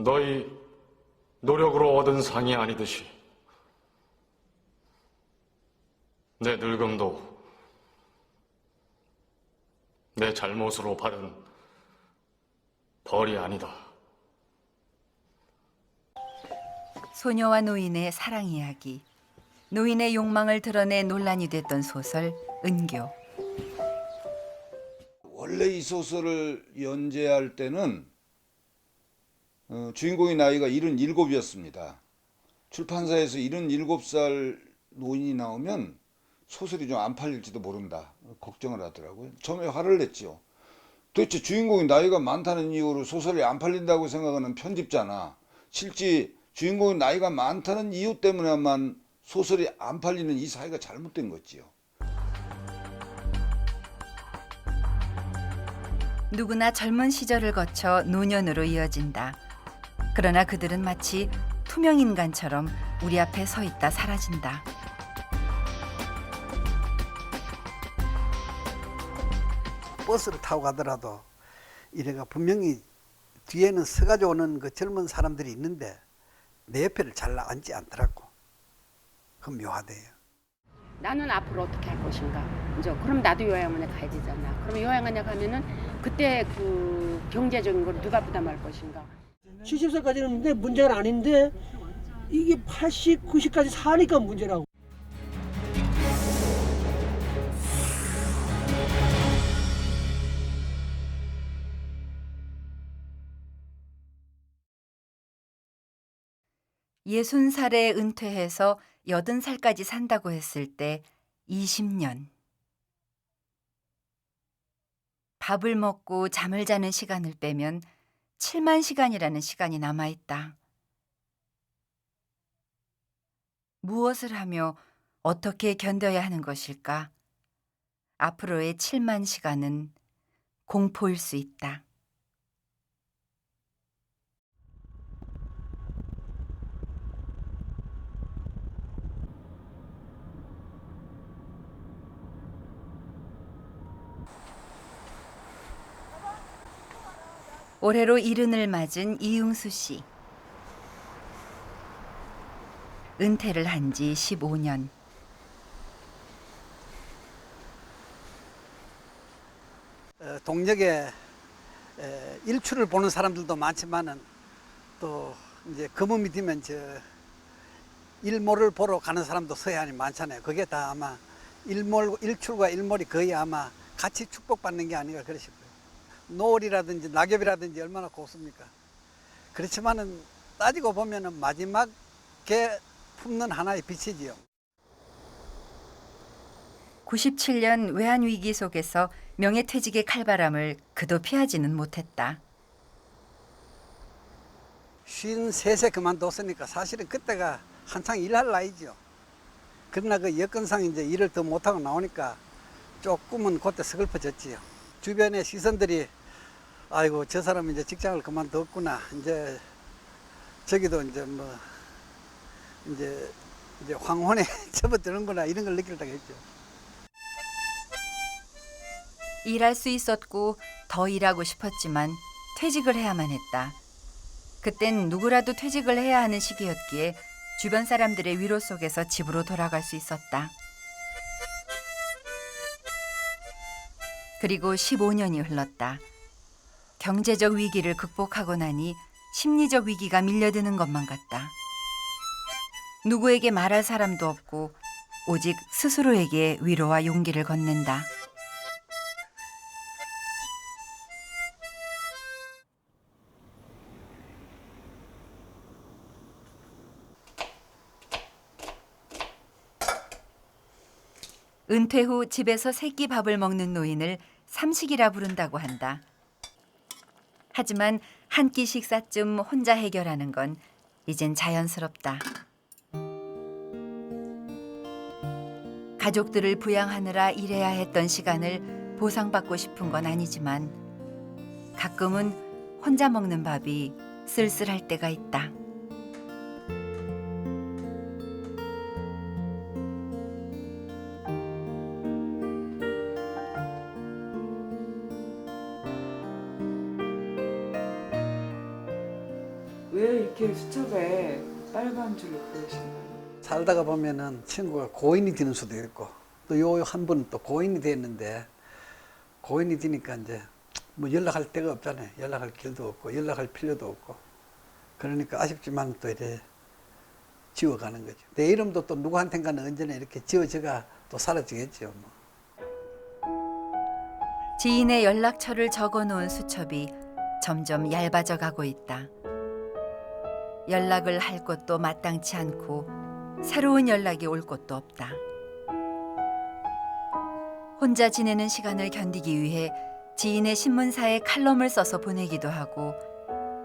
너희 노력으로 얻은 상이 아니듯이 내 늙음도 내 잘못으로 받은 벌이 아니다. 소녀와 노인의 사랑 이야기, 노인의 욕망을 드러내 논란이 됐던 소설 은교. 원래 이 소설을 연재할 때는 주인공의 나이가 77이었습니다. 출판사에서 77살 노인이 나오면 소설이 좀 안 팔릴지도 모른다 걱정을 하더라고요. 처음에 화를 냈죠. 도대체 주인공이 나이가 많다는 이유로 소설이 안 팔린다고 생각하는 편집자나 실제 주인공이 나이가 많다는 이유 때문에만 소설이 안 팔리는 이 사회가 잘못된 거지요. 누구나 젊은 시절을 거쳐 노년으로 이어진다. 그러나 그들은 마치 투명 인간처럼 우리 앞에 서 있다 사라진다. 버스를 타고 가더라도 이래가 분명히 뒤에는 서가지고 오는 그 젊은 사람들이 있는데 내 옆에를 잘 앉지 않더라고. 그건 묘하대요. 나는 앞으로 어떻게 할 것인가. 이제 그럼 나도 요양원에 가야 되잖아. 그럼 요양원에 가면은 그때 그 경제적인 걸 누가 부담할 것인가. 70세까지는 근데 문제가 아닌데 이게 80, 90까지 사니까 문제라고. 예순 살에 은퇴해서 80살까지 산다고 했을 때 20년. 밥을 먹고 잠을 자는 시간을 빼면 7만 시간이라는 시간이 남아있다. 무엇을 하며 어떻게 견뎌야 하는 것일까? 앞으로의 7만 시간은 공포일 수 있다. 올해로 70을 맞은 이응수 씨. 은퇴를 한 지 15년. 동력에 일출을 보는 사람들도 많지만은 또 이제 거름이 되면 저 일몰을 보러 가는 사람도 서해안이 많잖아요. 그게 다 아마 일출과 일몰이 거의 아마 같이 축복받는 게 아닌가 그러 싶어요. 노을이라든지 낙엽이라든지 얼마나 곱습니까? 그렇지만은 따지고 보면은 마지막에 품는 하나의 빛이지요. 97년 외환위기 속에서 명예퇴직의 칼바람을 그도 피하지는 못했다. 53세 그만뒀으니까 사실은 그때가 한창 일할 나이죠. 그러나 그 여건상 이제 일을 더 못하고 나오니까 조금은 그때 서글퍼졌지요. 주변의 시선들이 아이고 저 사람은 이제 직장을 그만뒀구나. 이제 저기도 이제 뭐 이제 황혼에 접어드는구나 이런 걸 느낄 때가 있죠. 일할 수 있었고 더 일하고 싶었지만 퇴직을 해야만 했다. 그땐 누구라도 퇴직을 해야 하는 시기였기에 주변 사람들의 위로 속에서 집으로 돌아갈 수 있었다. 그리고 15년이 흘렀다. 경제적 위기를 극복하고 나니 심리적 위기가 밀려드는 것만 같다. 누구에게 말할 사람도 없고 오직 스스로에게 위로와 용기를 건넨다. 은퇴 후 집에서 세끼 밥을 먹는 노인을 삼식이라 부른다고 한다. 하지만 한 끼 식사쯤 혼자 해결하는 건 이젠 자연스럽다. 가족들을 부양하느라 일해야 했던 시간을 보상받고 싶은 건 아니지만 가끔은 혼자 먹는 밥이 쓸쓸할 때가 있다. 왜 이렇게 수첩에 빨간 줄을 그으시나요? 살다가 보면은 친구가 고인이 되는 수도 있고 또 요 한 분은 또 고인이 됐는데 고인이 되니까 이제 뭐 연락할 데가 없잖아요. 연락할 길도 없고 연락할 필요도 없고 그러니까 아쉽지만 또 이래 지워가는 거죠. 내 이름도 또 누구한텐가는 언제나 이렇게 지워져가 또 사라지겠죠. 뭐. 지인의 연락처를 적어놓은 수첩이 점점 얇아져 가고 있다. 연락을 할 것도 마땅치 않고 새로운 연락이 올 것도 없다. 혼자 지내는 시간을 견디기 위해 지인의 신문사에 칼럼을 써서 보내기도 하고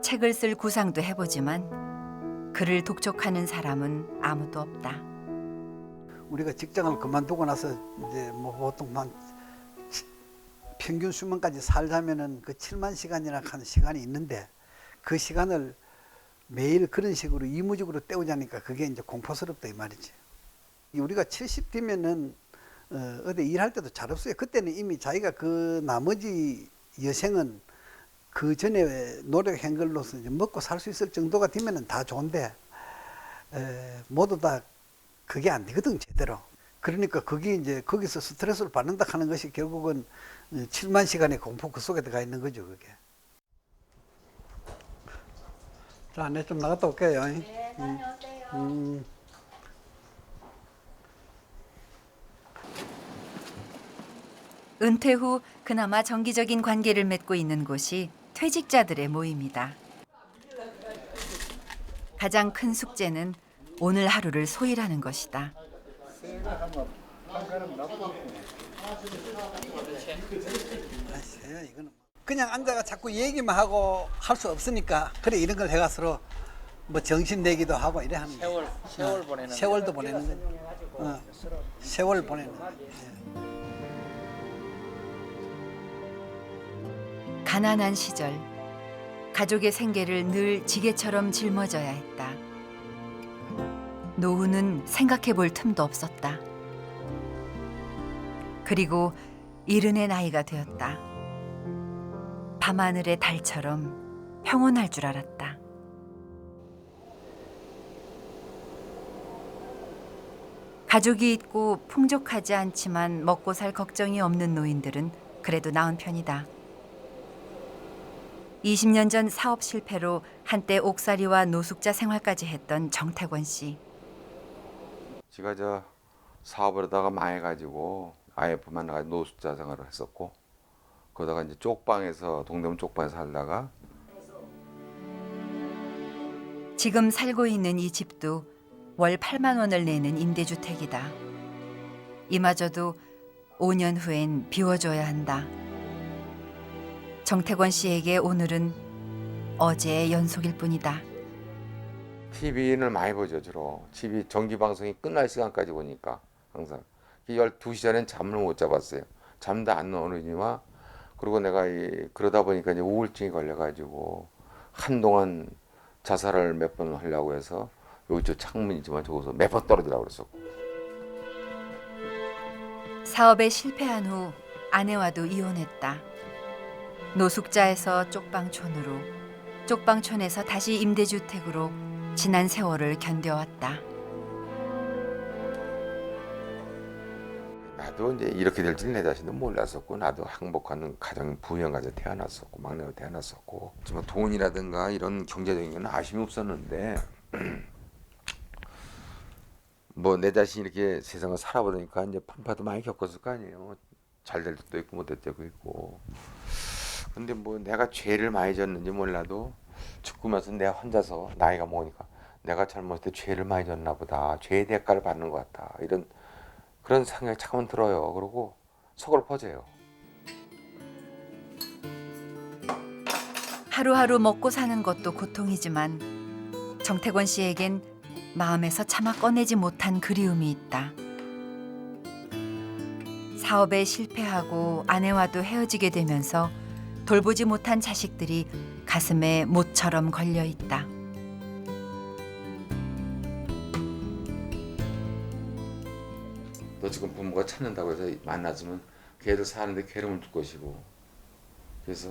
책을 쓸 구상도 해보지만 그를 독촉하는 사람은 아무도 없다. 우리가 직장을 그만두고 나서 이제 뭐 보통 한 평균 수명까지 살자면은 그 7만 시간이나 하는 시간이 있는데 그 시간을 매일 그런 식으로 의무적으로 때우자니까 그게 이제 공포스럽다 이 말이지. 우리가 70 되면은 어디 일할 때도 잘 없어요. 그때는 이미 자기가 그 나머지 여생은 그 전에 노력한 걸로서 이제 먹고 살 수 있을 정도가 되면은 다 좋은데 모두 다 그게 안 되거든 제대로. 그러니까 그게 이제 거기서 스트레스를 받는다 하는 것이 결국은 7만 시간의 공포 그 속에 들어가 있는 거죠 그게. 자, 네, 좀 나갔다 올게요. 네, 다녀오세요. 은퇴 후 그나마 정기적인 관계를 맺고 있는 곳이 퇴직자들의 모임이다. 가장 큰 숙제는 오늘 하루를 소일하는 것이다. 그냥 앉아가 자꾸 얘기만 하고 할 수 없으니까 그래 이런 걸 해가서로 뭐 정신 내기도 하고 이래 하는 거야. 세월 보내는 세월도 보내는 거지. 세월 보내는 거야. 가난한 시절 가족의 생계를 늘 지게처럼 짊어져야 했다. 노후는 생각해 볼 틈도 없었다. 그리고 이른의 나이가 되었다. 밤하늘의 달처럼 평온할 줄 알았다. 가족이 있고 풍족하지 않지만 먹고 살 걱정이 없는 노인들은 그래도 나은 편이다. 20년 전 사업 실패로 한때 옥살이와 노숙자 생활까지 했던 정태권 씨. 제가 저 사업을 하다가 망해가지고 IF만 나가지고 노숙자 생활을 했었고 그러다가 이제 쪽방에서 동대문 쪽방에서 살다가 지금 살고 있는 이 집도 월 8만 원을 내는 임대주택이다. 이마저도 5년 후엔 비워줘야 한다. 정태권 씨에게 오늘은 어제의 연속일 뿐이다. TV를 많이 보죠 주로. TV 정기방송이 끝날 시간까지 보니까 항상 12시 전엔 잠을 못 잡았어요. 잠도 안 오느니와 그리고 내가 그러다 보니까 이제 우울증이 걸려가지고 한동안 자살을 몇 번 하려고 해서 여기 저 창문이지만 저기서 몇 번 떨어지라고 그랬었고. 사업에 실패한 후 아내와도 이혼했다. 노숙자에서 쪽방촌으로, 쪽방촌에서 다시 임대주택으로 지난 세월을 견뎌왔다. 나도 이제 이렇게 될지는 내 자신도 몰랐었고 나도 행복한 가정 부양가서 태어났었고 막내로 태어났었고 정말 돈이라든가 이런 경제적인 건 아쉬움이 없었는데 뭐 내 자신이 이렇게 세상을 살아보니까 이제 편파도 많이 겪었을 거 아니에요. 잘 될 때도 있고 못 될 때도 있고. 근데 뭐 내가 죄를 많이 졌는지 몰라도 죽고 나서 내가 혼자서 나이가 먹으니까 내가 잘못할 때 죄를 많이 졌나 보다. 죄의 대가를 받는 것 같다. 이런 그런 생각이 잠깐만 들어요. 그러고 속을 퍼져요. 하루하루 먹고 사는 것도 고통이지만 정태권 씨에겐 마음에서 차마 꺼내지 못한 그리움이 있다. 사업에 실패하고 아내와도 헤어지게 되면서 돌보지 못한 자식들이 가슴에 못처럼 걸려 있다. 너 지금 부모가 찾는다고 해서 만났으면 걔들 사는데 괴로움을 줄 것이고 그래서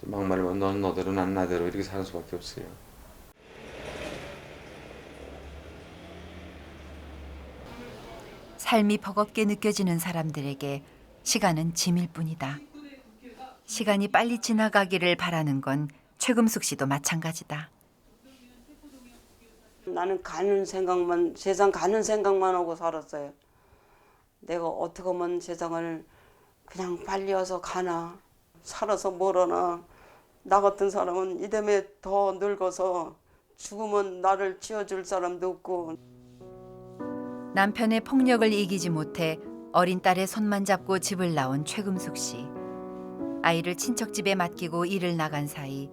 막말하면 넌 너대로 난 나대로 이렇게 사는 수밖에 없어요. 삶이 버겁게 느껴지는 사람들에게 시간은 짐일 뿐이다. 시간이 빨리 지나가기를 바라는 건 최금숙 씨도 마찬가지다. 나는 가는 생각만, 세상 가는 생각만 하고 살았어요. 내가 어떻게 하면 세상을 그냥 빨리 와서 가나, 살아서 멀어나. 나 같은 사람은 이듬해 더 늙어서 죽으면 나를 지어줄 사람도 없고. 남편의 폭력을 이기지 못해 어린 딸의 손만 잡고 집을 나온 최금숙 씨. 아이를 친척집에 맡기고 일을 나간 사이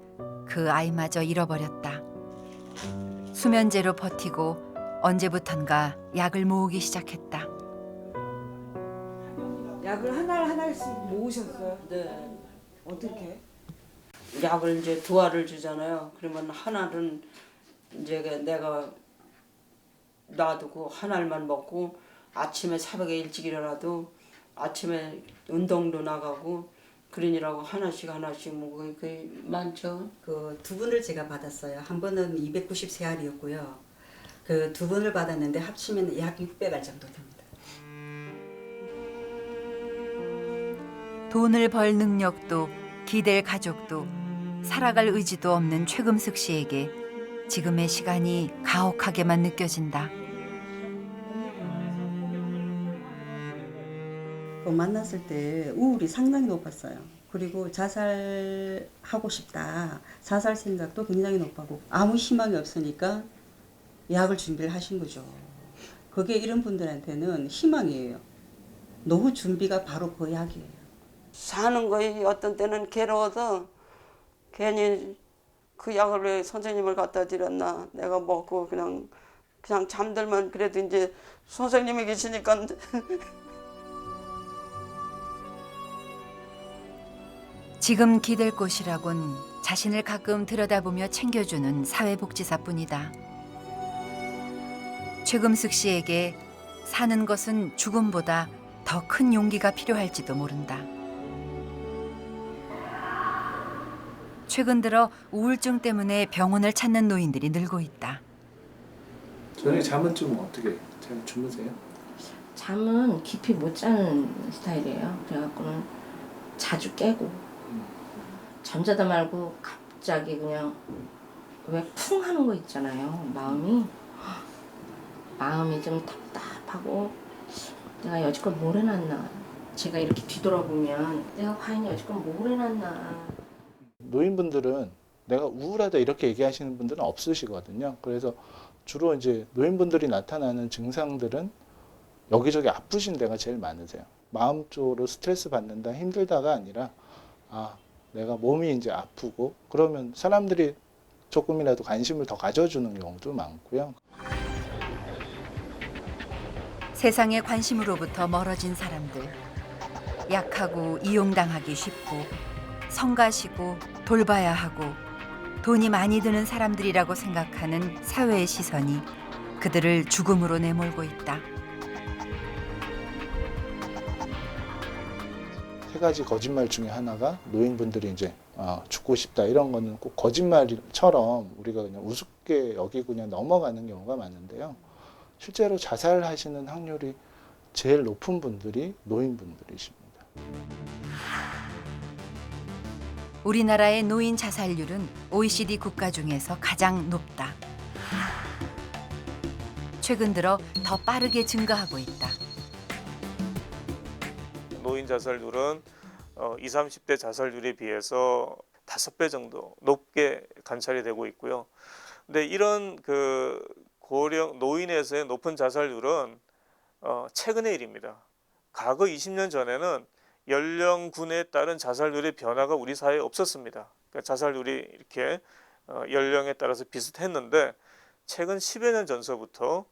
그 아이마저 잃어버렸다. 수면제로 버티고 언제부턴가 약을 모으기 시작했다. 약을 하나씩 모으셨어요? 네. 어떻게? 약을 이제 두 알을 주잖아요. 그러면 하나는 이제 내가 놔두고 한 알만 먹고 아침에 새벽에 일찍 일어나도 아침에 운동도 나가고 그러니라고 하나씩 뭐 그게 많죠. 그 두 분을 제가 받았어요. 한 번은 293알이었고요. 그 두 번을 받았는데 합치면 약 600알 정도 됩니다. 돈을 벌 능력도 기댈 가족도 살아갈 의지도 없는 최금숙 씨에게 지금의 시간이 가혹하게만 느껴진다. 만났을 때 우울이 상당히 높았어요. 그리고 자살하고 싶다. 자살 생각도 굉장히 높았고 아무 희망이 없으니까 약을 준비를 하신 거죠. 그게 이런 분들한테는 희망이에요. 노후 준비가 바로 그 약이에요. 사는 거에 어떤 때는 괴로워서 괜히 그 약을 왜 선생님을 갖다 드렸나. 내가 먹고 그냥 잠들면 그래도 이제 선생님이 계시니까. 지금 기댈 곳이라곤 자신을 가끔 들여다보며 챙겨주는 사회복지사뿐이다. 최금숙 씨에게 사는 것은 죽음보다 더 큰 용기가 필요할지도 모른다. 최근 들어 우울증 때문에 병원을 찾는 노인들이 늘고 있다. 저녁에 잠은 좀 어떻게 잘 주무세요? 잠은 깊이 못 자는 스타일이에요. 그래갖고는 자주 깨고 잠자다 말고 갑자기 그냥 왜 쿵 하는 거 있잖아요. 마음이 좀 답답하고 내가 여지껏 뭘 해놨나. 제가 이렇게 뒤돌아보면 내가 과연 여지껏 뭘 해놨나. 노인분들은 내가 우울하다 이렇게 얘기하시는 분들은 없으시거든요. 그래서 주로 이제 노인분들이 나타나는 증상들은 여기저기 아프신 데가 제일 많으세요. 마음 쪽으로 스트레스 받는다, 힘들다가 아니라 내가 몸이 이제 아프고 그러면 사람들이 조금이라도 관심을 더 가져주는 경우도 많고요. 세상의 관심으로부터 멀어진 사람들. 약하고 이용당하기 쉽고 성가시고 돌봐야 하고 돈이 많이 드는 사람들이라고 생각하는 사회의 시선이 그들을 죽음으로 내몰고 있다. 세 가지 거짓말 중에 하나가 노인분들이 이제 죽고 싶다 이런 거는 꼭 거짓말처럼 우리가 그냥 우습게 여기고 그냥 넘어가는 경우가 많은데요. 실제로 자살하시는 확률이 제일 높은 분들이 노인분들이십니다. 우리나라의 노인 자살률은 OECD 국가 중에서 가장 높다. 최근 들어 더 빠르게 증가하고 있다. 노인 자살률은 20, 30대 자살률에 비해서 5배 정도 높게 관찰이 되고 있고요. 근데 이런 그 고령 노인에서의 높은 자살률은 최근의 일입니다. 과거 20년 전에는 연령군에 따른 자살률의 변화가 우리 사회에 없었습니다. 그러니까 자살률이 이렇게 연령에 따라서 비슷했는데 최근 10여 년 전서부터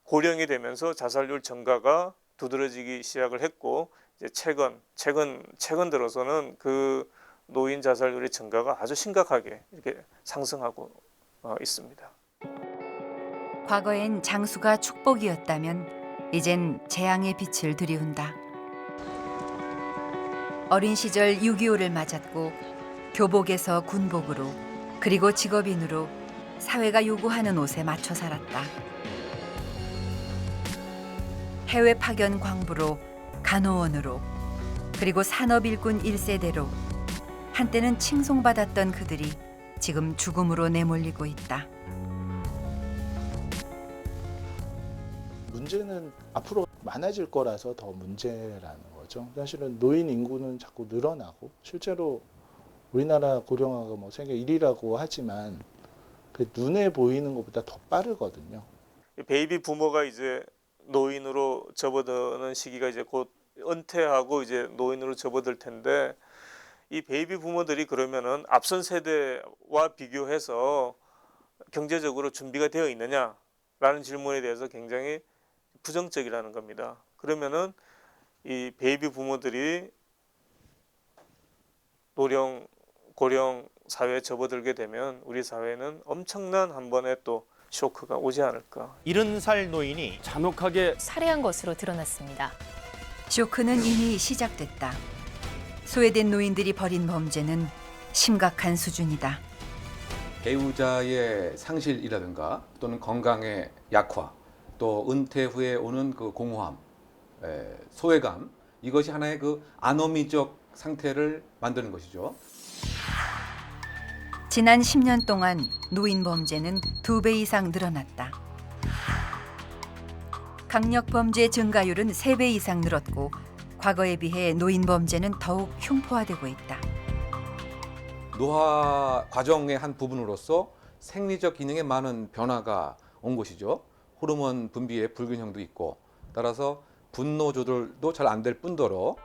고령이 되면서 자살률 증가가 두드러지기 시작을 했고 이제 최근 들어서는 그 노인 자살률의 증가가 아주 심각하게 이렇게 상승하고 있습니다. 과거엔 장수가 축복이었다면 이젠 재앙의 빛을 들이운다. 어린 시절 6.25를 맞았고 교복에서 군복으로 그리고 직업인으로 사회가 요구하는 옷에 맞춰 살았다. 해외 파견 광부로 간호원으로 그리고 산업일꾼 1세대로 한때는 칭송받았던 그들이 지금 죽음으로 내몰리고 있다. 문제는 앞으로 많아질 거라서 더 문제라는 거죠. 사실은 노인 인구는 자꾸 늘어나고 실제로 우리나라 고령화가 뭐 세계 1위라고 하지만 그 눈에 보이는 것보다 더 빠르거든요. 베이비 부모가 이제 노인으로 접어드는 시기가 이제 곧 은퇴하고 이제 노인으로 접어들 텐데 이 베이비 부모들이 그러면은 앞선 세대와 비교해서 경제적으로 준비가 되어 있느냐라는 질문에 대해서 굉장히 부정적이라는 겁니다. 그러면은 이 베이비 부모들이 노령, 고령 사회에 접어들게 되면 우리 사회는 엄청난 한 번의 또 쇼크가 오지 않을까. 70살 노인이 잔혹하게 살해한 것으로 드러났습니다. 쇼크는 이미 시작됐다. 소외된 노인들이 벌인 범죄는 심각한 수준이다. 배우자의 상실이라든가 또는 건강의 약화, 또 은퇴 후에 오는 그 공허함, 소외감, 이것이 하나의 그 아노미적 상태를 만드는 것이죠. 지난 10년 동안 노인 범죄는 2배 이상 늘어났다. 강력 범죄 증가율은 3배 이상 늘었고 과거에 비해 노인 범죄는 더욱 흉포화되고 있다. 노화 과정의 한 부분으로서 생리적 기능에 많은 변화가 온 것이죠. 호르몬 분비에 불균형도 있고 따라서 분노 조절도 잘 안 될 뿐더러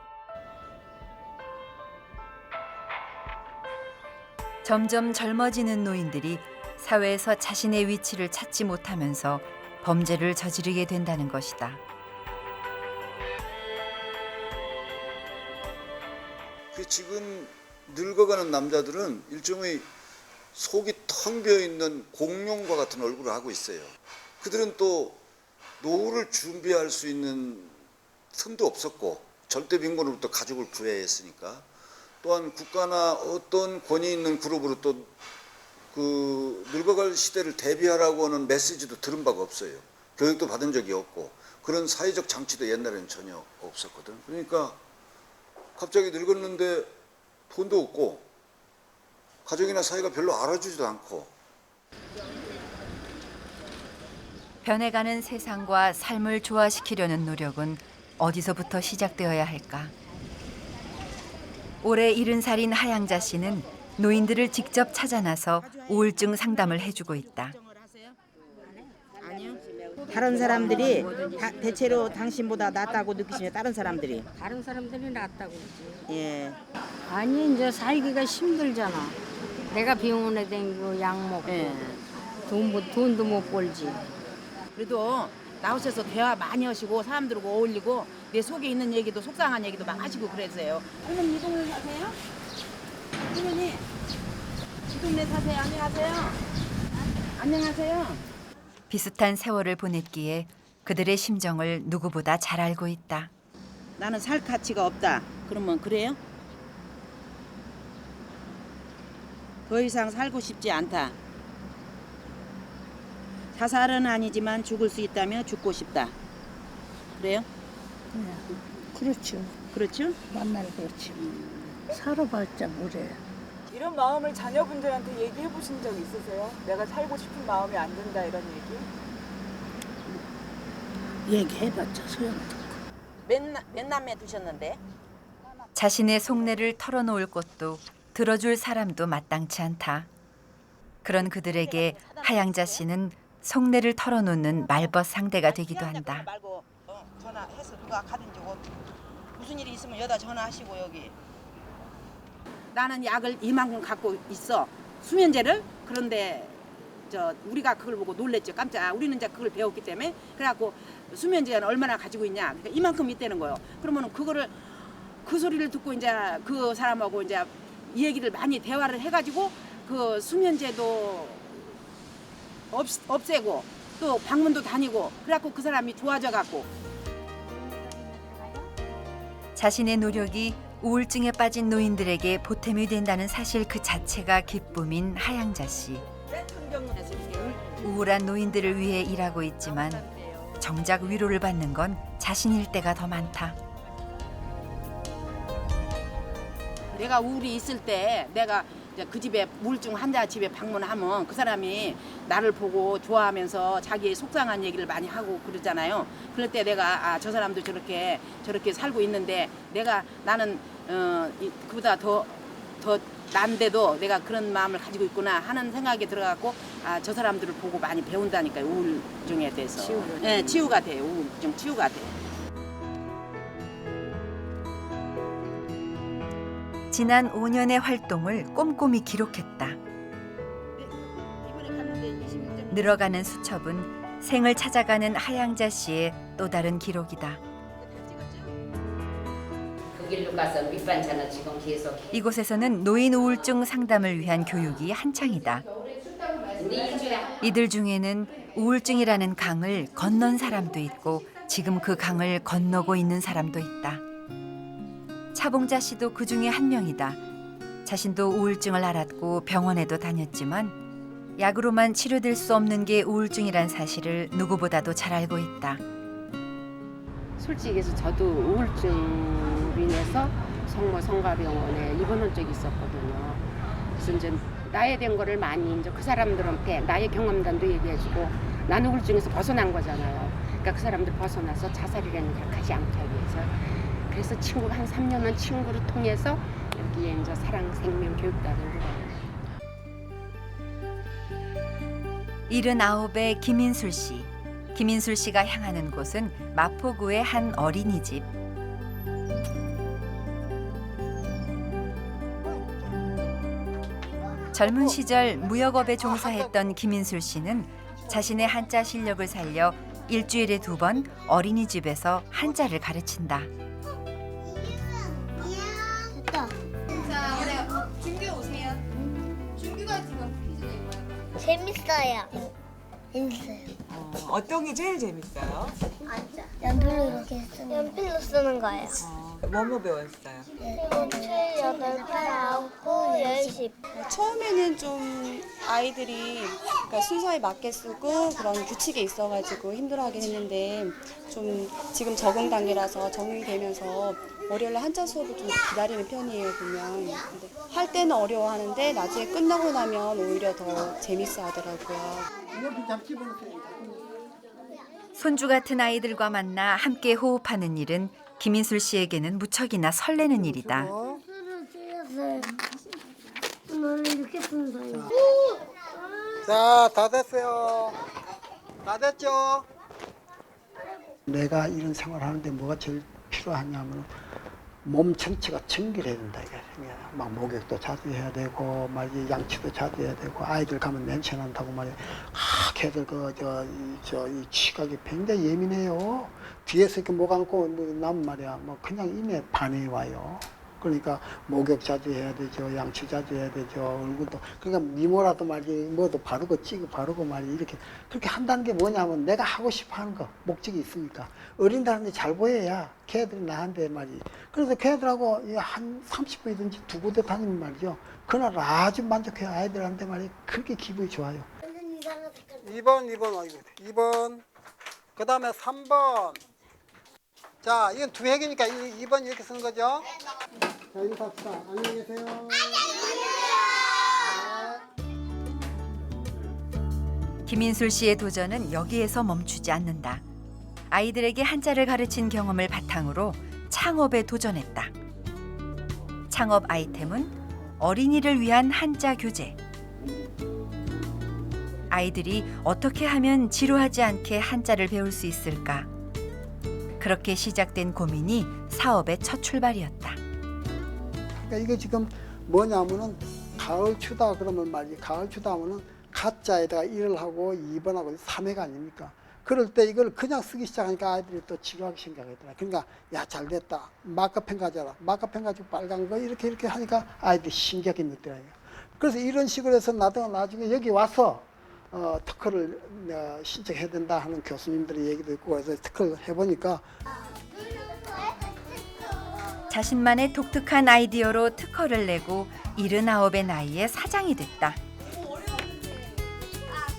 점점 젊어지는 노인들이 사회에서 자신의 위치를 찾지 못하면서 범죄를 저지르게 된다는 것이다. 지금 늙어가는 남자들은 일종의 속이 텅 비어 있는 공룡과 같은 얼굴을 하고 있어요. 그들은 또 노후를 준비할 수 있는 틈도 없었고 절대 빈곤으로부터 가족을 구해야 했으니까 또한 국가나 어떤 권위 있는 그룹으로 또 그 늙어갈 시대를 대비하라고 하는 메시지도 들은 바가 없어요. 교육도 받은 적이 없고 그런 사회적 장치도 옛날에는 전혀 없었거든. 그러니까 갑자기 늙었는데 돈도 없고 가족이나 사회가 별로 알아주지도 않고. 변해가는 세상과 삶을 조화시키려는 노력은 어디서부터 시작되어야 할까? 올해 70살인 하양자 씨는 노인들을 직접 찾아 나서 우울증 상담을 해주고 있다. 다른 사람들이 대체로 당신보다 낫다고 느끼시면 다른 사람들이 낫다고 그러지. 예. 아니 이제 살기가 힘들잖아. 내가 병원에 댕기고 약 먹고 돈도 못 벌지. 그래도 나오셔서 대화 많이 하시고 사람들하고 어울리고 내 속에 있는 얘기도 속상한 얘기도 막 하시고 그러세요. 그럼 이 동네 사세요? 할머니 이 동네 사세요? 안녕하세요. 안녕하세요. 비슷한 세월을 보냈기에 그들의 심정을 누구보다 잘 알고 있다. 나는 살 가치가 없다. 그러면 그래요? 더 이상 살고 싶지 않다. 자살은 아니지만 죽을 수 있다며 죽고 싶다. 그래요? 그렇죠. 그렇죠? 만날 그렇지. 살아봤자 뭐래. 이런 마음을 자녀분들한테 얘기해 보신 적 있으세요? 내가 살고 싶은 마음이 안 든다 이런 얘기? 얘기해봤자 소용없고. 몇 남매 두셨는데? 자신의 속내를 털어놓을 곳도 들어줄 사람도 마땅치 않다. 그런 그들에게 하양자 씨는 속내를 털어놓는 말벗 상대가 되기도 한다. 말고 전화해서 누가 가든지 무슨 일이 있으면 여기다 전화하시고 여기. 나는 약을 이만큼 갖고 있어. 수면제를. 그런데 우리가 그걸 보고 놀랬죠. 깜짝. 우리는 이제 그걸 배웠기 때문에. 그래갖고 수면제는 얼마나 가지고 있냐. 그러니까 이만큼 있다는 거예요. 그러면은 그 소리를 듣고 이제 그 사람하고 이제 이 얘기를 많이 대화를 해가지고 그 수면제도 없애고 또 방문도 다니고 그래갖고 그 사람이 좋아져 갖고. 자신의 노력이 우울증에 빠진 노인들에게 보탬이 된다는 사실 그 자체가 기쁨인 하양자 씨. 우울한 노인들을 위해 일하고 있지만 정작 위로를 받는 건 자신일 때가 더 많다. 내가 우울이 있을 때 내가 이제 그 집에 우울증 환자 집에 방문하면 그 사람이 나를 보고 좋아하면서 자기의 속상한 얘기를 많이 하고 그러잖아요. 그럴 때 내가 저 사람도 저렇게 살고 있는데 나는 그보다 더 난데도 내가 그런 마음을 가지고 있구나 하는 생각이 들어갖고 저 사람들을 보고 많이 배운다니까요. 우울증에 대해서. 네, 치유가 돼요. 우울증 치유가 돼. 지난 5년의 활동을 꼼꼼히 기록했다. 늘어가는 수첩은 생을 찾아가는 하양자 씨의 또 다른 기록이다. 그 길로 가서 밑반찬은 지금 계속. 이곳에서는 노인 우울증 상담을 위한 교육이 한창이다. 이들 중에는 우울증이라는 강을 건넌 사람도 있고 지금 그 강을 건너고 있는 사람도 있다. 차봉자 씨도 그 중에 한 명이다. 자신도 우울증을 앓았고 병원에도 다녔지만 약으로만 치료될 수 없는 게 우울증이란 사실을 누구보다도 잘 알고 있다. 솔직히 해서 저도 우울증으로 인해서 성모성가병원에 입원한 적이 있었거든요. 그래서 이제 나에 대한 거를 많이 이제 그 사람들한테 나의 경험담도 얘기해주고 나는 우울증에서 벗어난 거잖아요. 그러니까 그 사람들 벗어나서 자살이라는 걸 하지 않게 하기 위해서. 그래서 친구가 한 3년은 친구를 통해서 여기에 이제 사랑 생명 교육단을 들어요. 79의 김인술 씨. 김인술 씨가 향하는 곳은 마포구의 한 어린이집. 젊은 시절 무역업에 종사했던 김인술 씨는 자신의 한자 실력을 살려 일주일에 2번 어린이집에서 한자를 가르친다. 자, 준규 오세요. 준규가 지금 퀴즈 낼 거예요. 재밌어요. 재밌어요. 어떤 게 제일 재밌어요? 연필로 이렇게 쓰는 연필로 쓰는 거예요. 뭐뭐 배웠어요? 7, 8, 8, 9, 10. 처음에는 좀 아이들이 그러니까 순서에 맞게 쓰고 그런 규칙이 있어가지고 힘들어하긴 했는데 좀 지금 적응 단계라서 적응이 되면서 월요일에 한자 수업을 좀 기다리는 편이에요, 보면. 근데 할 때는 어려워하는데 나중에 끝나고 나면 오히려 더 재밌어 하더라고요. 손주 같은 아이들과 만나 함께 호흡하는 일은 김인술 씨에게는 무척이나 설레는 일이다. 오늘 이렇게 쓰는 거예요. 자, 다 됐어요. 다 됐죠? 내가 이런 생활하는데 뭐가 제일 필요하냐면 몸 전체가 청결해야 된다. 이게 막 목욕도 자주 해야 되고 말이 양치도 자주 해야 되고 아이들 가면 냄새 난다고 말이야. 걔들 이 치각이 굉장히 예민해요. 뒤에서 이렇게 목 안고 나면 말이야. 뭐 그냥 이내 반응이 와요. 그러니까 목욕 자주 해야 되죠. 양치 자주 해야 되죠. 얼굴도 그러니까 미모라도 말이 뭐도 바르고 찌고 바르고 말이 이렇게 그렇게 한다는 게 뭐냐면 내가 하고 싶어 하는 거 목적이 있으니까 어린들한테 잘 보여야 걔들이 나한테 말이 그래서 걔들하고 한 30분이든지 두 군데 다니면 말이죠. 그날 아주 만족해요. 아이들한테 말이 그렇게 기분이 좋아요. 2번 그 다음에 3번 자, 이건 두 획이니까 2번 이렇게 쓰는 거죠? 자, 인사합시다. 안녕히 계세요. 김인술 씨의 도전은 여기에서 멈추지 않는다. 아이들에게 한자를 가르친 경험을 바탕으로 창업에 도전했다. 창업 아이템은 어린이를 위한 한자 교재. 아이들이 어떻게 하면 지루하지 않게 한자를 배울 수 있을까? 그렇게 시작된 고민이 사업의 첫 출발이었다. 그러니까 이게 지금 뭐냐면은 가을 추다 그러면 말이지. 가을 추다 하면은 가짜에다가 1을 하고 2번하고 3회가 아닙니까? 그럴 때 이걸 그냥 쓰기 시작하니까 아이들이 또 지루하게 생각하더라. 그러니까 야, 잘 됐다. 마카펜 가져라. 마카펜 가지고 빨간 거 이렇게 하니까 아이들이 신기하게 느끼더라고요. 그래서 이런 식으로 해서 나중에 여기 와서 특허를 신청해야 된다 하는 교수님들의 얘기도 있고 그래서 특허를 해보니까 자신만의 독특한 아이디어로 특허를 내고 79의 나이에 사장이 됐다.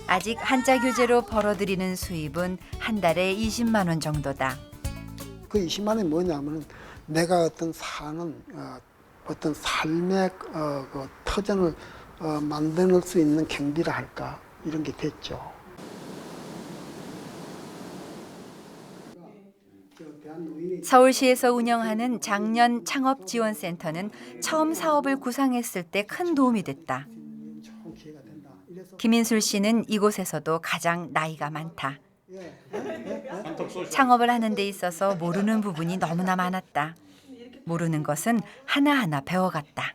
아직 한자 교재로 벌어들이는 수입은 한 달에 20만 원 정도다. 그 20만 원이 뭐냐면 내가 어떤 사는 어떤 삶의 그 터전을 만들 수 있는 경비라 할까 이런 게 됐죠. 서울시에서 운영하는 장년 창업지원센터는 처음 사업을 구상했을 때 큰 도움이 됐다. 김인술 씨는 이곳에서도 가장 나이가 많다. 창업을 하는 데 있어서 모르는 부분이 너무나 많았다. 모르는 것은 하나하나 배워갔다.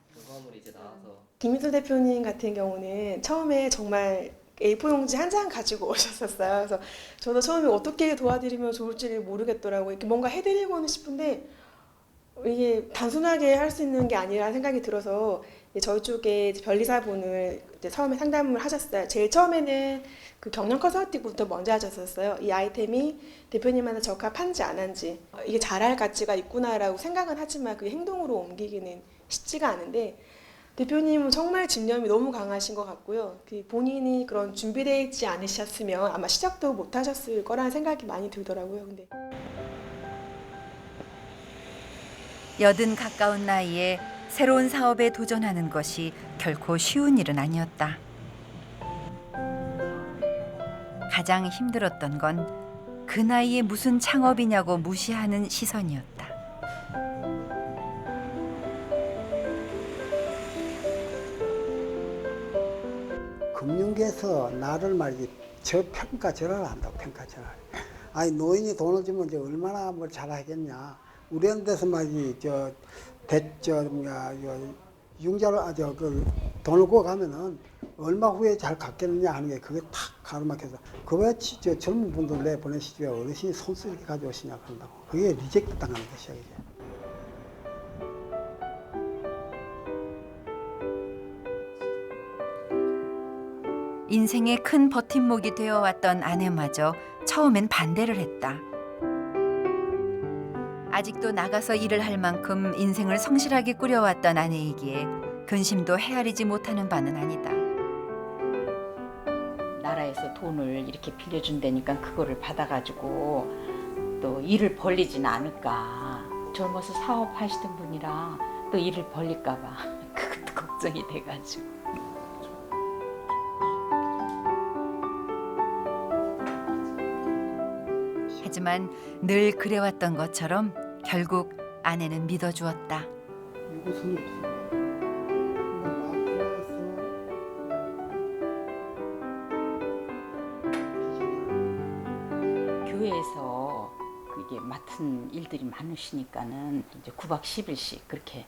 김인술 대표님 같은 경우는 처음에 정말 A4 용지 한 장 가지고 오셨었어요. 그래서 저도 처음에 어떻게 도와드리면 좋을지를 모르겠더라고요. 이렇게 뭔가 해드리고는 싶은데 이게 단순하게 할 수 있는 게 아니라 생각이 들어서 저희 쪽에 변리사분을 처음에 상담을 하셨어요. 제일 처음에는 그 경영 컨설팅부터 먼저 하셨었어요. 이 아이템이 대표님한테 적합한지 안 한지, 이게 잘할 가치가 있구나라고 생각은 하지만 그게 행동으로 옮기기는 쉽지가 않은데 대표님은 정말 집념이 너무 강하신 것 같고요. 본인이 그런 준비되어 있지 않으셨으면 아마 시작도 못 하셨을 거라는 생각이 많이 들더라고요. 근데 80 가까운 나이에 새로운 사업에 도전하는 것이 결코 쉬운 일은 아니었다. 가장 힘들었던 건 그 나이에 무슨 창업이냐고 무시하는 시선이었다. 금융계에서 나를 말이지 저평가절하를 한다고 평가절하. 아니 노인이 돈을 주면 이제 얼마나 뭘 잘하겠냐. 우리한 데서 말이지 융자를 돈을 구워 가면은 얼마 후에 잘 갚겠느냐 하는 게 그게 탁 가로막혀서 그왜 젊은 분들 내 보내시죠. 어르신이 손수 이렇게 가져오시냐 그런다고. 그게 리젝트 당하는 것이야 이게. 인생의 큰 버팀목이 되어왔던 아내마저 처음엔 반대를 했다. 아직도 나가서 일을 할 만큼 인생을 성실하게 꾸려왔던 아내이기에 근심도 헤아리지 못하는 바는 아니다. 나라에서 돈을 이렇게 빌려준다니까 그거를 받아가지고 또 일을 벌리진 않을까. 젊어서 사업하시던 분이라 또 일을 벌릴까 봐 그것도 걱정이 돼가지고. 하지만 늘 그래왔던 것처럼 결국 아내는 믿어주었다. 이곳은 없어. 교회에서 그게 맡은 일들이 많으시니까는 이제 9박 10일씩 그렇게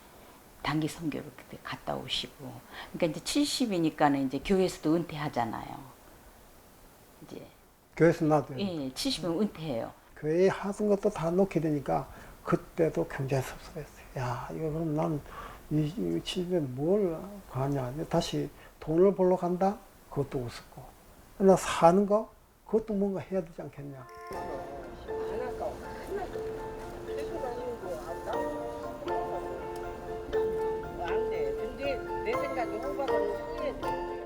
단기 선교를 그때 갔다 오시고, 그러니까 이제 70이니까는 이제 교회에서도 은퇴하잖아요. 이제 교회에서 놔둬요. 예, 70이면 은퇴해요. 교회에 하던 것도 다 놓게 되니까 그때도 굉장히 섭섭했어요. 야, 이거 그럼 난 이 집에 뭘 가냐. 다시 돈을 벌러 간다? 그것도 웃었고. 나 사는 거? 그것도 뭔가 해야 되지 않겠냐.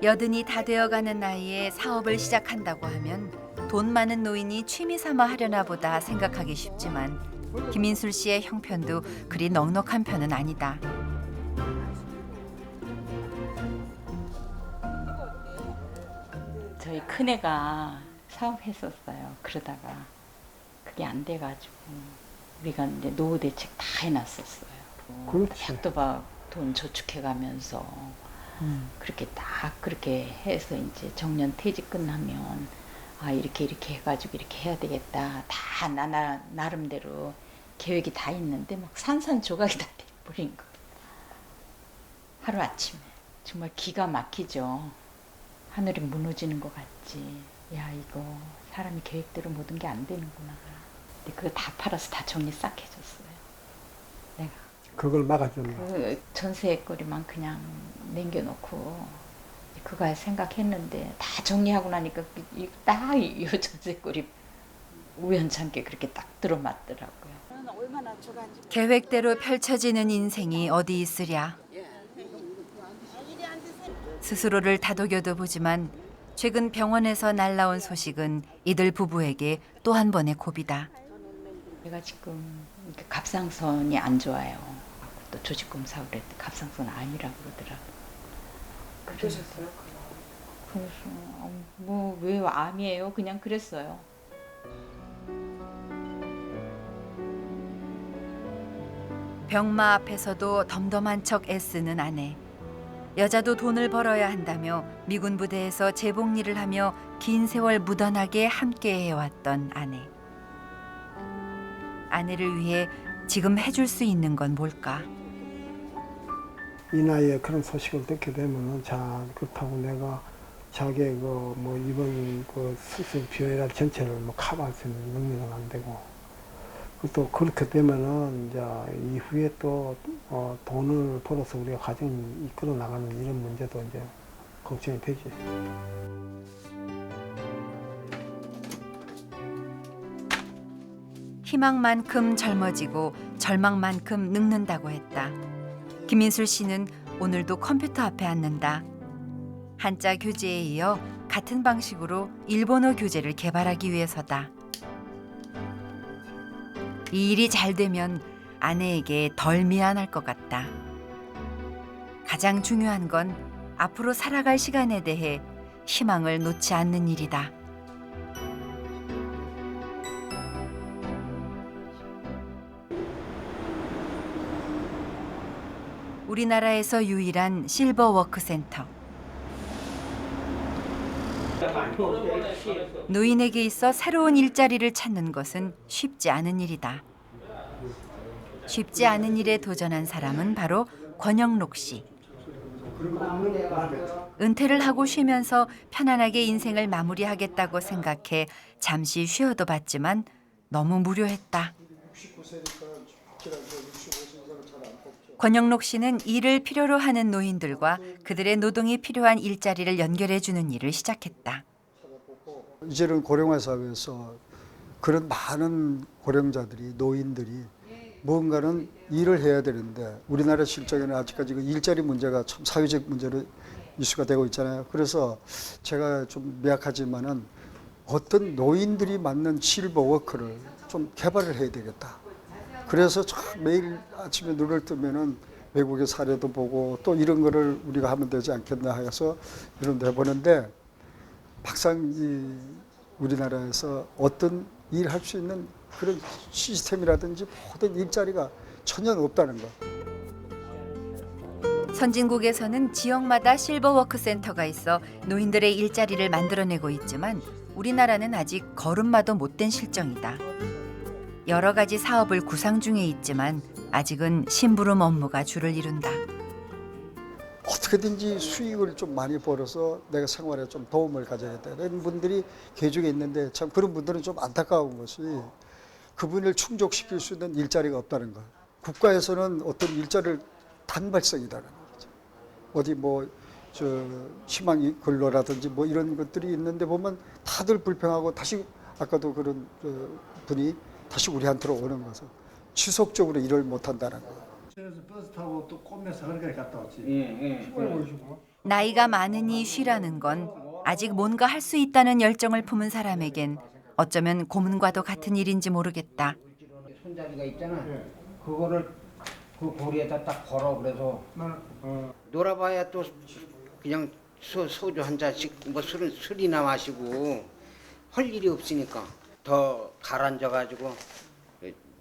여든이 다 되어가는 나이에 사업을 시작한다고 하면 돈 많은 노인이 취미 삼아 하려나 보다 생각하기 쉽지만 김인술 씨의 형편도 그리 넉넉한 편은 아니다. 저희 큰애가 사업했었어요. 그러다가 그게 안 돼가지고 우리가 이제 노후 대책 다 해놨었어요. 약도 막 돈 저축해가면서 그렇게 딱 그렇게 해서 이제 정년 퇴직 끝나면 아 이렇게 해가지고 이렇게 해야 되겠다. 다 나름대로 계획이 다 있는데 막 산산조각이 다 돼버린 거. 하루 아침에 정말 기가 막히죠. 하늘이 무너지는 것 같지. 야 이거 사람이 계획대로 모든 게 안 되는구나. 근데 그거 다 팔아서 다 정리 싹 해줬어요. 내가. 그걸 막아주는 그 전세거리만 그냥 남겨놓고 그거 생각했는데 다 정리하고 나니까 딱 이 전세거리 우연찮게 그렇게 딱 들어맞더라고요. 나는 얼마나 주간지. 계획대로 펼쳐지는 인생이 어디 있으랴. 스스로를 다독여도 보지만 최근 병원에서 날라온 소식은 이들 부부에게 또 한 번의 고비다. 제가 지금 갑상선이 안 좋아요. 또 조직 검사를 했더니 갑상선 암이라고 그러더라고. 어떠셨어요? 그래서 뭐 왜 암이에요? 그냥 그랬어요. 병마 앞에서도 덤덤한 척 애쓰는 아내. 여자도 돈을 벌어야 한다며 미군 부대에서 제복 일을 하며 긴 세월 무던하게 함께 해왔던 아내. 아내를 위해 지금 해줄 수 있는 건 뭘까? 이 나이에 그런 소식을 듣게 되면은 자 그렇다고 내가 자기의 그 뭐 이번 그 수술 비용이라 전체를 뭐 커버할 수 있는 능력은 안 되고 또 그렇게 되면은 이제 이후에 또 돈을 벌어서 우리가 가정을 이끌어 나가는 이런 문제도 이제 걱정이 되지. 희망만큼 젊어지고 절망만큼 늙는다고 했다. 김인술 씨는 오늘도 컴퓨터 앞에 앉는다. 한자 교재에 이어 같은 방식으로 일본어 교재를 개발하기 위해서다. 이 일이 잘 되면 아내에게 덜 미안할 것 같다. 가장 중요한 건 앞으로 살아갈 시간에 대해 희망을 놓지 않는 일이다. 우리나라에서 유일한 실버 워크센터. 노인에게 있어 새로운 일자리를 찾는 것은 쉽지 않은 일이다. 쉽지 않은 일에 도전한 사람은 바로 권영록 씨. 은퇴를 하고 쉬면서 편안하게 인생을 마무리하겠다고 생각해 잠시 쉬어도 봤지만 너무 무료했다. 권영록 씨는 일을 필요로 하는 노인들과 그들의 노동이 필요한 일자리를 연결해주는 일을 시작했다. 이제는 고령화 사회에서 그런 많은 고령자들이 노인들이 무언가는 일을 해야 되는데 우리나라 실정에는 아직까지 그 일자리 문제가 참 사회적 문제로 이슈가 되고 있잖아요. 그래서 제가 좀 미약하지만은 어떤 노인들이 맞는 실버 워크를 좀 개발을 해야 되겠다. 그래서 매일 아침에 눈을 뜨면은 외국의 사례도 보고 또 이런 거를 우리가 하면 되지 않겠나 해서 이런 데 해보는데 막상 이 우리나라에서 어떤 일 할 수 있는 그런 시스템이라든지 모든 일자리가 전혀 없다는 거. 선진국에서는 지역마다 실버워크 센터가 있어 노인들의 일자리를 만들어내고 있지만 우리나라는 아직 걸음마도 못 댄 실정이다. 여러 가지 사업을 구상 중에 있지만 아직은 심부름 업무가 주를 이룬다. 어떻게든지 수익을 좀 많이 벌어서 내가 생활에 좀 도움을 가져야겠다. 이런 분들이 계중에 있는데 참 그런 분들은 좀 안타까운 것이 그분을 충족시킬 수 있는 일자리가 없다는 거. 국가에서는 어떤 일자리를 단발성이라는 거죠. 어디 뭐 희망 근로라든지 뭐 이런 것들이 있는데 보면 다들 불평하고 다시 아까도 그런 분이 다시 우리한테로 오는 것은 지속적으로 일을 못 한다는 거. 버스 타고 또 꼬매서 그렇게 갔다 왔지. 나이가 많으니 쉬라는 건 아직 뭔가 할 수 있다는 열정을 품은 사람에겐 어쩌면 고문과도 같은 일인지 모르겠다. 손잡이가 있잖아. 그거를 그 고리에다 딱 걸어. 그래서 놀아봐야 또 그냥 소주 한 잔씩 뭐 술이나 마시고 할 일이 없으니까 더 가라앉아가지고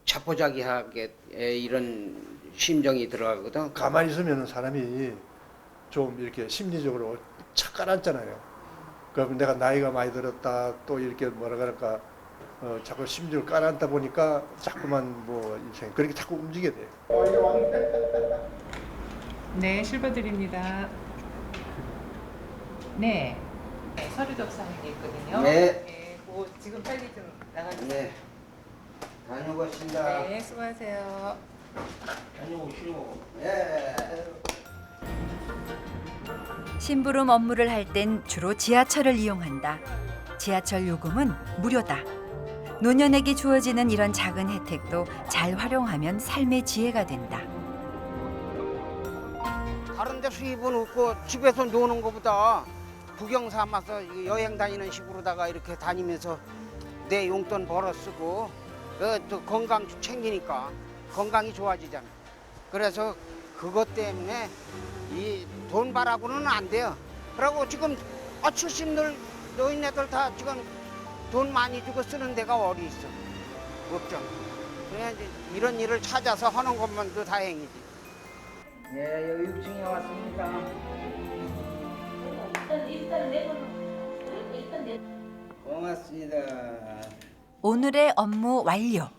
자포자기하게 이런 심정이 들어가거든. 가만히 있으면 사람이 좀 이렇게 심리적으로 착 가라앉잖아요. 그럼 내가 나이가 많이 들었다 또 이렇게 뭐라 그럴까 자꾸 심리를 깔아앉다 보니까 자꾸만 뭐 인생 그렇게 자꾸 움직이게 돼요. 네, 실버 드립니다. 네, 서류 접수하는 게 있거든요. 네. 뭐 지금 빨리 좀 나가주세요. 네. 다녀오겠습니다. 네, 수고하세요. 다녀오시오. 네. 심부름 업무를 할 땐 주로 지하철을 이용한다. 지하철 요금은 무료다. 노년에게 주어지는 이런 작은 혜택도 잘 활용하면 삶의 지혜가 된다. 다른 데 수입은 없고 집에서 노는 것보다 구경 삼아서 여행 다니는 식으로다가 이렇게 다니면서 내 용돈 벌어 쓰고 또 건강 챙기니까 건강이 좋아지잖아. 그래서 그것 때문에 이 돈 바라고는 안 돼요. 그리고 지금 70들 노인네들 다 지금 돈 많이 주고 쓰는 데가 어디 있어. 없잖아. 그냥 이제 이런 일을 찾아서 하는 것만도 다행이지. 예, 여기 6층에 왔습니다. 고맙습니다. 오늘의 업무 완료.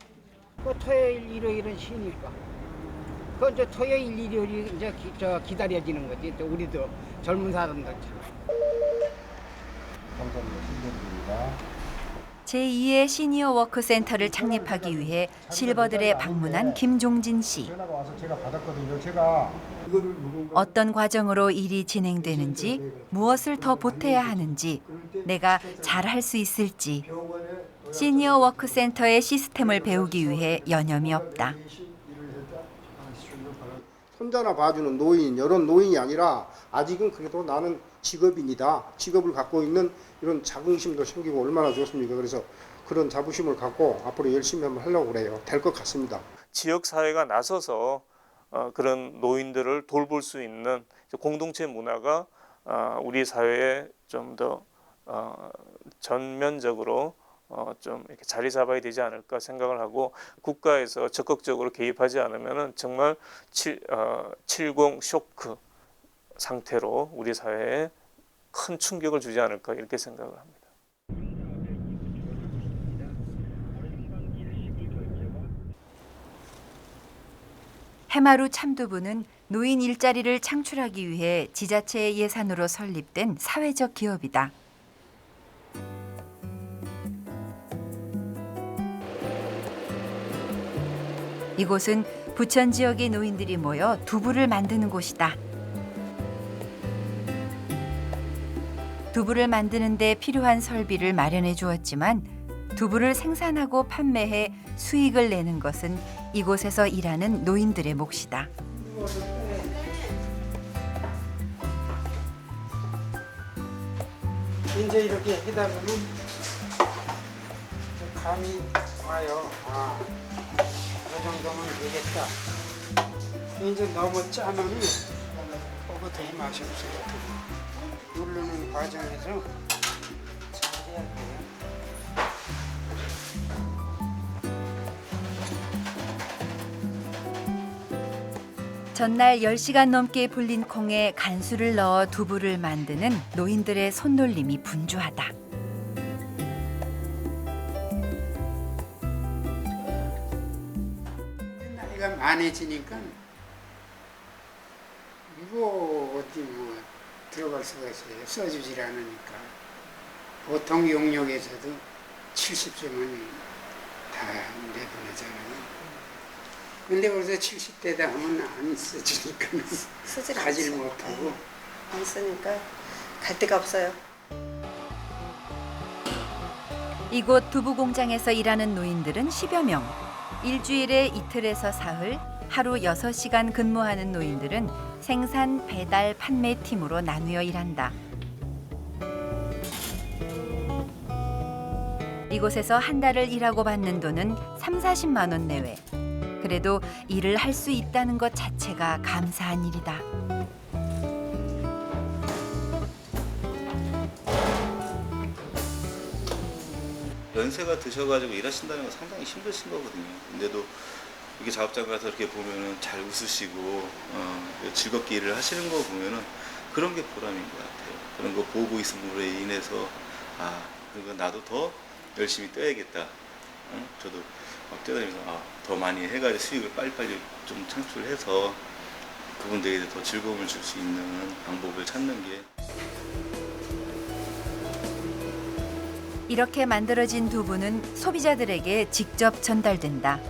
그 토요일, 일요일은 쉬니까. 그 이제 토요일, 일요일이 이제 기다려지는 거지. 또 우리도 젊은 사람들처럼. 제2의 시니어 워크센터를 창립하기 위해 실버들에 방문한 김종진 씨. 어떤 과정으로 일이 진행되는지, 무엇을 더 보태야 하는지, 내가 잘할 수 있을지, 시니어 워크센터의 시스템을 배우기 위해 여념이 없다. 손자나 봐주는 노인, 이런 노인이 아니라 아직은 그래도 나는 직업인이다. 직업을 갖고 있는 이런 자긍심도 생기고 얼마나 좋습니까? 그래서 그런 자부심을 갖고 앞으로 열심히 한번 하려고 그래요. 될 것 같습니다. 지역 사회가 나서서 그런 노인들을 돌볼 수 있는 공동체 문화가 우리 사회에 좀 더 전면적으로 좀 이렇게 자리 잡아야 되지 않을까 생각을 하고 국가에서 적극적으로 개입하지 않으면은 정말 70 쇼크 상태로 우리 사회에 큰 충격을 주지 않을까 이렇게 생각을 합니다. 해마루 참두부는 노인 일자리를 창출하기 위해 지자체의 예산으로 설립된 사회적 기업이다. 이곳은 부천 지역의 노인들이 모여 두부를 만드는 곳이다. 두부를 만드는 데 필요한 설비를 마련해 주었지만 두부를 생산하고 판매해 수익을 내는 것은 이곳에서 일하는 노인들의 몫이다. 이제 이렇게 하다 보면 감이 와요. 아, 이 정도면 되겠다. 이제 너무 짜면 뻣뻣하게 맛이 없어요. 누르는 과정에서 잘해야 돼요. 전날 10시간 넘게 불린 콩에 간수를 넣어 두부를 만드는 노인들의 손놀림이 분주하다. 나이가 많아지니까 이거 어디 뭐 들어갈 수가 있어요. 써주질 않으니까. 보통 용역에서도 70세면 다 내보내잖아요. 근데 벌써 70대다 하면 안 써주니까 쓰질 가질 않죠. 못하고. 안 쓰니까 갈 데가 없어요. 이곳 두부 공장에서 일하는 노인들은 10여 명. 일주일에 이틀에서 사흘, 하루 6시간 근무하는 노인들은 생산, 배달, 판매 팀으로 나누어 일한다. 이곳에서 한 달을 일하고 받는 돈은 30-40만 원 내외. 그래도 일을 할 수 있다는 것 자체가 감사한 일이다. 연세가 드셔가지고 일하신다는 건 상당히 힘드신 거거든요. 근데도 이렇게 작업장 가서 이렇게 보면은 잘 웃으시고 즐겁게 일을 하시는 거 보면은 그런 게 보람인 것 같아요. 그런 거 보고 있음으로 인해서 그거 나도 더 열심히 뛰어야겠다. 저도 막 뛰어다니면서 더 많이 해가지고 수익을 빨리빨리 좀 창출해서 그분들에게 더 즐거움을 줄 수 있는 방법을 찾는 게. 이렇게 만들어진 두부는 소비자들에게 직접 전달된다.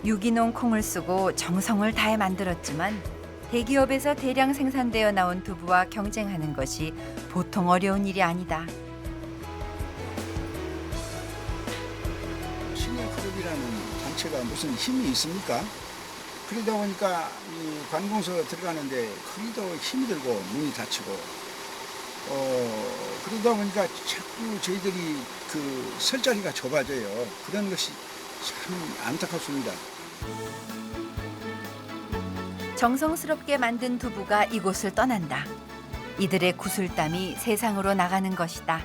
유기농 콩을 쓰고 정성을 다해 만들었지만 대기업에서 대량 생산되어 나온 두부와 경쟁하는 것이 보통 어려운 일이 아니다. 신일그룹이라는 단체가 무슨 힘이 있습니까? 그러다 보니까 이 관공서 들어가는데 거기도 힘이 들고 문이 닫히고 그러다 보니까 자꾸 저희들이 그 설 자리가 좁아져요. 그런 것이 참 안타깝습니다. 정성스럽게 만든 두부가 이곳을 떠난다. 이들의 구슬땀이 세상으로 나가는 것이다.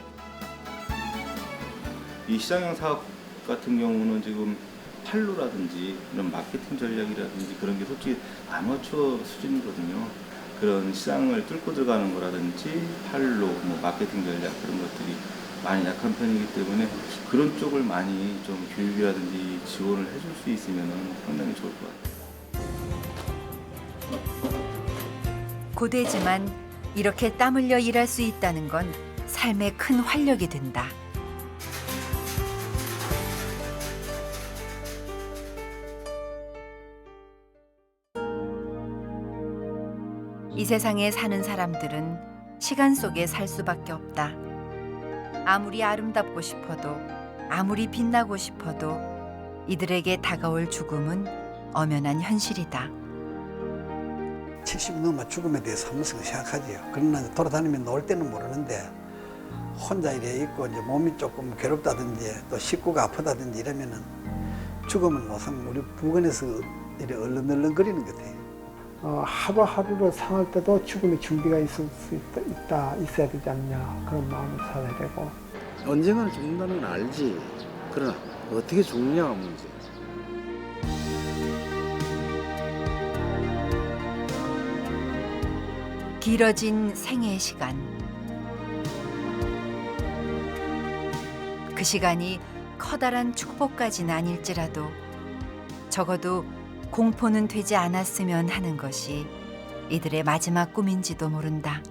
이 시장형 사업 같은 경우는 지금 판로라든지 이런 마케팅 전략이라든지 그런 게 솔직히 아마추어 수준이거든요. 그런 시장을 뚫고 들어가는 거라든지 판로, 뭐 마케팅 전략 그런 것들이 많이 약한 편이기 때문에 그런 쪽을 많이 좀 교육이라든지 지원을 해줄 수 있으면 상당히 좋을 것 같아요. 고되지만 이렇게 땀 흘려 일할 수 있다는 건 삶의 큰 활력이 된다. 이 세상에 사는 사람들은 시간 속에 살 수밖에 없다. 아무리 아름답고 싶어도, 아무리 빛나고 싶어도 이들에게 다가올 죽음은 엄연한 현실이다. 70 넘어 죽음에 대해서 한 번씩 생각하지요. 그러나 돌아다니면 놀 때는 모르는데 혼자 이래 있고 이제 몸이 조금 괴롭다든지 또 식구가 아프다든지 이러면은 죽음은 우선 우리 부근에서 이래 얼른얼른거리는 것 같아요. 하루하루를 상할 때도 죽음의 준비가 있어야 되지 않냐 그런 마음을 살아야 되고. 언젠가는 죽는다는 건 알지. 그러나 어떻게 죽느냐가 문제. 길어진 생의 시간. 그 시간이 커다란 축복까지는 아닐지라도 적어도 공포는 되지 않았으면 하는 것이 이들의 마지막 꿈인지도 모른다.